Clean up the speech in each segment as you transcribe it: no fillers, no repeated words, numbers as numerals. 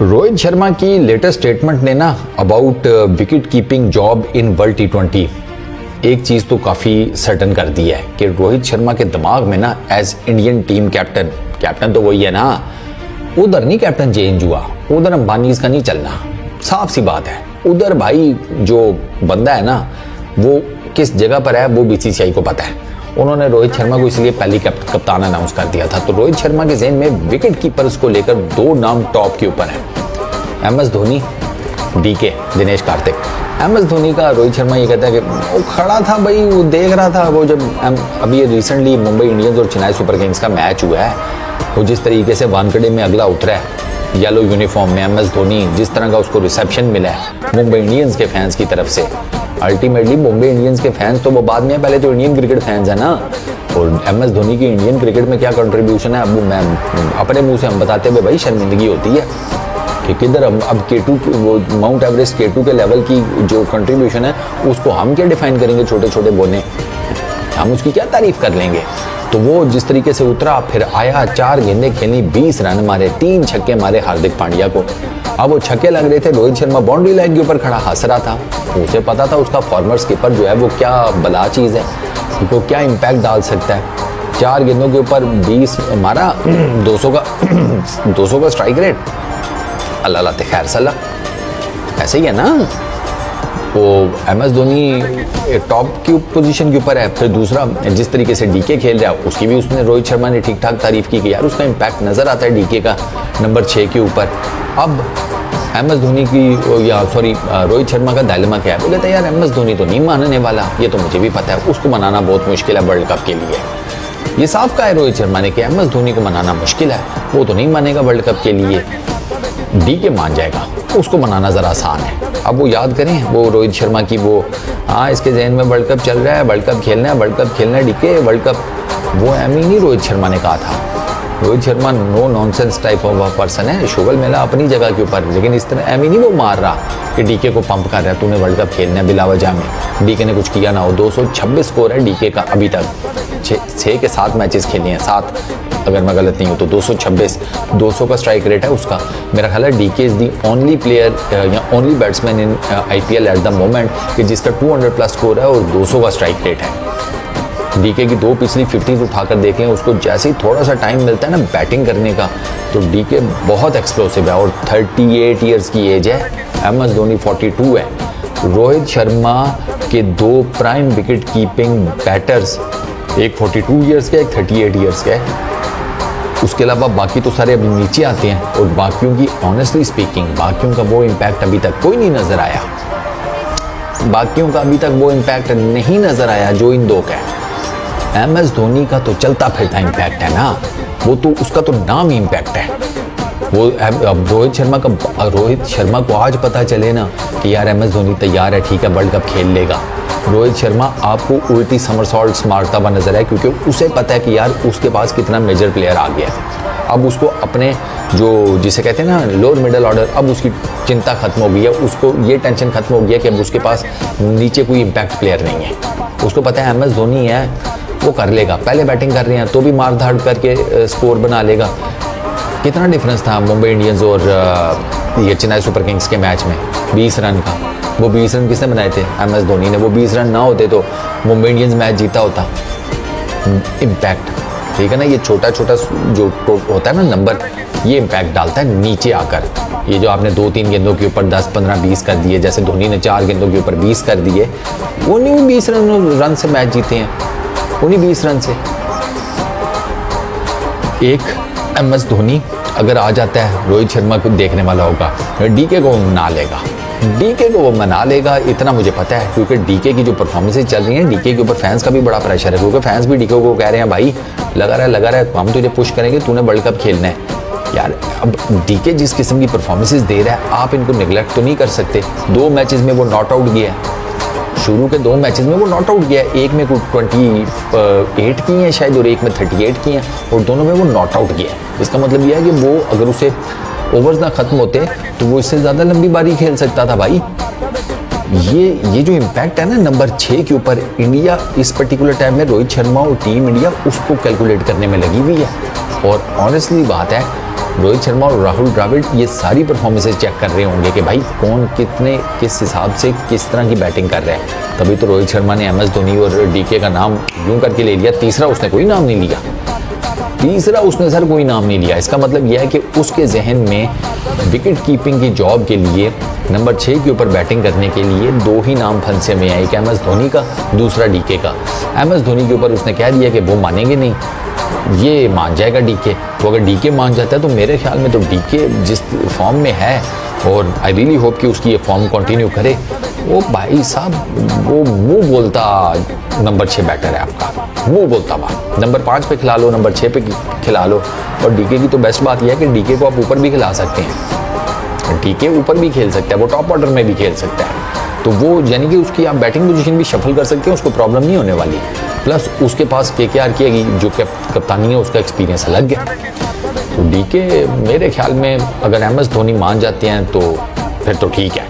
रोहित शर्मा की latest statement ने ना about wicket keeping job in world T20 एक चीज़ तो काफ़ी सर्टन कर दी है कि रोहित शर्मा के दिमाग में ना एज इंडियन टीम कैप्टन तो वही है ना, उधर नहीं कैप्टन चेंज हुआ, उधर अंबानीज का नहीं चलना, साफ सी बात है। उधर भाई जो बंदा है ना वो किस जगह पर है वो BCCI को पता है। उन्होंने रोहित शर्मा को इसलिए पहली कप्तान अनाउंस कर दिया था। तो रोहित शर्मा के ज़हन में विकेट कीपर्स को लेकर दो नाम टॉप के ऊपर हैं, MS Dhoni, DK Dinesh Karthik. MS Dhoni का रोहित शर्मा ये कहता है कि वो खड़ा था भाई, वो देख रहा था, वो जब अभी रिसेंटली मुंबई इंडियंस और चेन्नई सुपर किंग्स का मैच हुआ है, वो जिस तरीके से वानखेड़े में अगला उतरा है येलो यूनिफॉर्म में, MS धोनी जिस तरह का उसको रिसेप्शन मिला है मुंबई इंडियंस के फैंस की तरफ से। अल्टीमेटली मुंबई इंडियंस के फैंस तो वो बाद में, पहले तो इंडियन क्रिकेट फैंस है ना। और MS धोनी की इंडियन क्रिकेट में क्या कंट्रीब्यूशन है, अब मैं अपने मुंह से हम बताते हुए भाई शर्मिंदगी होती है कि किधर अब K2 वो माउंट एवरेस्ट K2 के लेवल की जो कंट्रीब्यूशन है उसको हम क्या डिफाइन करेंगे, छोटे छोटे बोने, हम उसकी क्या तारीफ कर लेंगे। तो वो जिस तरीके से उतरा, फिर आया, 4 गेंदें खेली, 20 रन मारे, 3 छक्के मारे हार्दिक पांड्या को। अब वो छक्के लग रहे थे, रोहित शर्मा बाउंड्री लाइन के ऊपर खड़ा हंस रहा था। उसे पता था उसका फॉर्मर स्किपर जो है वो क्या बला चीज़ है, वो क्या इम्पैक्ट डाल सकता है। 4 गेंदों के ऊपर 20 मारा, 200 का स्ट्राइक रेट, अल्लाह लाते खैर सल्ला, ऐसे ही है ना। वो MS धोनी टॉप की पोजीशन के ऊपर है। फिर दूसरा जिस तरीके से DK खेल रहा है उसकी भी उसने रोहित शर्मा ने ठीक ठाक तारीफ की कि यार उसका इम्पैक्ट नज़र आता है DK का नंबर 6 के ऊपर। अब MS धोनी की या सॉरी रोहित शर्मा का डायलेमा क्या है, वो कहते हैं यार MS धोनी तो नहीं मानने वाला, ये तो मुझे भी पता है, उसको मनाना बहुत मुश्किल है वर्ल्ड कप के लिए। ये साफ कहा है रोहित शर्मा ने कि MS धोनी को मनाना मुश्किल है, वो तो नहीं मानेगा वर्ल्ड कप के लिए, DK मान जाएगा, उसको मनाना ज़रा आसान है। अब वो याद करें वो रोहित शर्मा की वो, हाँ इसके जहन में वर्ल्ड कप चल रहा है, वर्ल्ड कप खेलना है, वर्ल्ड कप खेलना है DK वर्ल्ड कप, वो नहीं रोहित शर्मा ने कहा था। Rohit Sharma no nonsense type of person है, शुगल मेला अपनी जगह के ऊपर, लेकिन इस तरह नहीं वो मार रहा कि DK को पंप कर रहा है, तूने वर्ल्ड कप खेलना है बिला वजह में, DK ने कुछ किया ना हो। 226 स्कोर है DK का अभी तक, 6 के 7 मैचेस खेले हैं, 7 अगर मैं गलत नहीं हूँ तो 226, 200 का स्ट्राइक रेट है उसका। मेरा ख्याल है DK is the only player या only batsman in IPL at the moment कि जिसका 200+ स्कोर है और 200 का स्ट्राइक रेट है। DK की 2 पिछली 50s उठाकर देखें, उसको जैसे ही थोड़ा सा टाइम मिलता है ना बैटिंग करने का तो DK बहुत एक्सप्लोसिव है और 38 ईयर्स की एज है, MS धोनी 42 है। रोहित शर्मा के 2 प्राइम विकेट कीपिंग बैटर्स, एक 42 ईयर्स का, एक 38 ईयर्स का है। उसके अलावा बाकी तो सारे अभी नीचे आते हैं और बाकियों की ऑनेस्टली स्पीकिंग बाकियों का वो इम्पैक्ट अभी तक कोई नहीं नज़र आया, बाकियों का अभी तक वो इम्पैक्ट नहीं नज़र आया जो इन 2 का है। MS धोनी का तो चलता फिरता इम्पैक्ट है ना, वो तो उसका तो नाम ही इम्पैक्ट है। वो अब रोहित शर्मा को आज पता चले ना कि यार MS धोनी तैयार है, ठीक है वर्ल्ड कप खेल लेगा, रोहित शर्मा आपको उल्टी समरसॉल्ट्स मारता हुआ नजर है, क्योंकि उसे पता है कि यार उसके पास कितना मेजर प्लेयर आ गया है। अब उसको अपने जो जिसे कहते हैं ना लोअर मिडल ऑर्डर, अब उसकी चिंता खत्म हो गई है, उसको ये टेंशन खत्म हो गया कि अब उसके पास नीचे कोई इम्पैक्ट प्लेयर नहीं है। उसको पता है MS धोनी है, वो कर लेगा, पहले बैटिंग कर रहे हैं तो भी मार धाड़ करके स्कोर बना लेगा। कितना डिफरेंस था मुंबई इंडियंस और ये चेन्नई सुपर किंग्स के मैच में, 20 रन का। वो 20 रन किसने बनाए थे, MS धोनी ने। वो 20 रन ना होते तो मुंबई इंडियंस मैच जीता होता। इम्पैक्ट, ठीक है ना, ये छोटा छोटा जो होता है ना नंबर, ये इम्पैक्ट डालता है नीचे आकर। ये जो आपने 2-3 गेंदों के ऊपर 10, 15, 20 कर दिए, जैसे धोनी ने 4 गेंदों के ऊपर 20 कर दिए, वो नहीं 20 रन से मैच जीते हैं, उन्हीं 20 रन से। एक MS धोनी अगर आ जाता है, रोहित शर्मा को देखने वाला होगा, DK को मना लेगा, DK को वो मना लेगा, इतना मुझे पता है, क्योंकि DK की जो परफॉर्मेंसेज चल रही हैं, DK के ऊपर फैंस का भी बड़ा प्रेशर है, क्योंकि फैंस भी DK को कह रहे हैं भाई लगा रहा है, हम तुझे पुश करेंगे, तूने वर्ल्ड कप खेलना है। यार अब DK जिस किस्म की परफॉर्मेंसेज दे रहा है, आप इनको निगलेक्ट तो नहीं कर सकते। 2 मैचेस में वो नॉट आउट गया है, शुरू के 2 मैचेस में वो नॉट आउट गया है, एक में कुछ 28 की हैं शायद और एक में 38 की हैं, और दोनों में वो नॉट आउट गया है। इसका मतलब यह है कि वो अगर उसे ओवर्स ना खत्म होते तो वो इससे ज़्यादा लंबी बारी खेल सकता था भाई। ये जो इम्पैक्ट है ना नंबर 6 के ऊपर, इंडिया इस पर्टिकुलर टाइम में रोहित शर्मा और टीम इंडिया उसको कैलकुलेट करने में लगी हुई है। और ऑनेस्टली बात है, रोहित शर्मा और राहुल द्रविड़ ये सारी परफॉर्मेंसेज चेक कर रहे होंगे कि भाई कौन कितने किस हिसाब से किस तरह की बैटिंग कर रहा है। तभी तो रोहित शर्मा ने MS धोनी और DK का नाम यूं करके ले लिया। तीसरा उसने कोई नाम नहीं लिया, तीसरा उसने सर कोई नाम नहीं लिया। इसका मतलब यह है कि उसके जहन में विकेट कीपिंग की जॉब के लिए नंबर 6 के ऊपर बैटिंग करने के लिए 2 ही नाम फंसे में आए, एक MS धोनी का, दूसरा DK का। MS धोनी के ऊपर उसने कह दिया कि वो मानेंगे नहीं, ये मान जाएगा DK। तो अगर DK मान जाता है तो मेरे ख्याल में तो DK जिस फॉर्म में है, और आई रियली होप कि उसकी ये फॉर्म कंटिन्यू करे, वो भाई साहब वो मुंह बोलता नंबर 6 बैटर है आपका, मुंह बोलता बात। नंबर 5 पे खिला लो, नंबर 6 पे खिला लो। और DK की तो बेस्ट बात यह है कि DK को आप ऊपर भी खिला सकते हैं, DK ऊपर भी खेल सकता है, वो टॉप ऑर्डर में भी खेल सकता है। तो वो यानी कि उसकी आप बैटिंग पोजीशन भी शफल कर सकते हैं, उसको प्रॉब्लम नहीं होने वाली। प्लस उसके पास KKR की जो कप्तानी है उसका एक्सपीरियंस अलग है। तो DK मेरे ख्याल में अगर MS धोनी मान जाते हैं तो फिर तो ठीक है।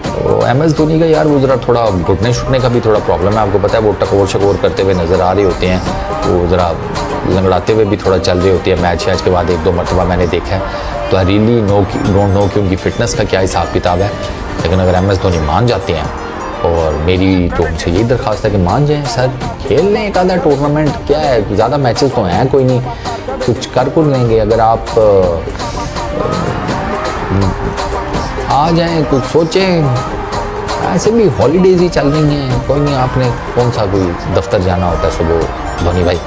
तो MS धोनी का यार वो ज़रा थोड़ा घुटने छुटने का भी थोड़ा प्रॉब्लम है, आपको पता है। वो टकोर शकोर करते हुए नज़र आ रहे होते हैं, वो ज़रा लंगड़ाते हुए भी थोड़ा चल रहे होते हैं। मैच के बाद 1-2 मरतबा मैंने देखा है। तो आई रियली डोंट नो कि उनकी फ़िटनेस का क्या हिसाब किताब है। लेकिन अगर MS धोनी मान जाते हैं, और मेरी तो उनसे यही दरख्वास्त है कि मान जाएं सर, खेल लें एक आधा टूर्नामेंट, क्या है, ज़्यादा मैचेस तो हैं कोई नहीं, कुछ कर लेंगे। अगर आप आ जाएं, कुछ सोचें, ऐसे भी हॉलीडेज ही चल रही हैं, कोई नहीं, आपने कौन सा कोई दफ्तर जाना होता है सुबह धोनी भाई।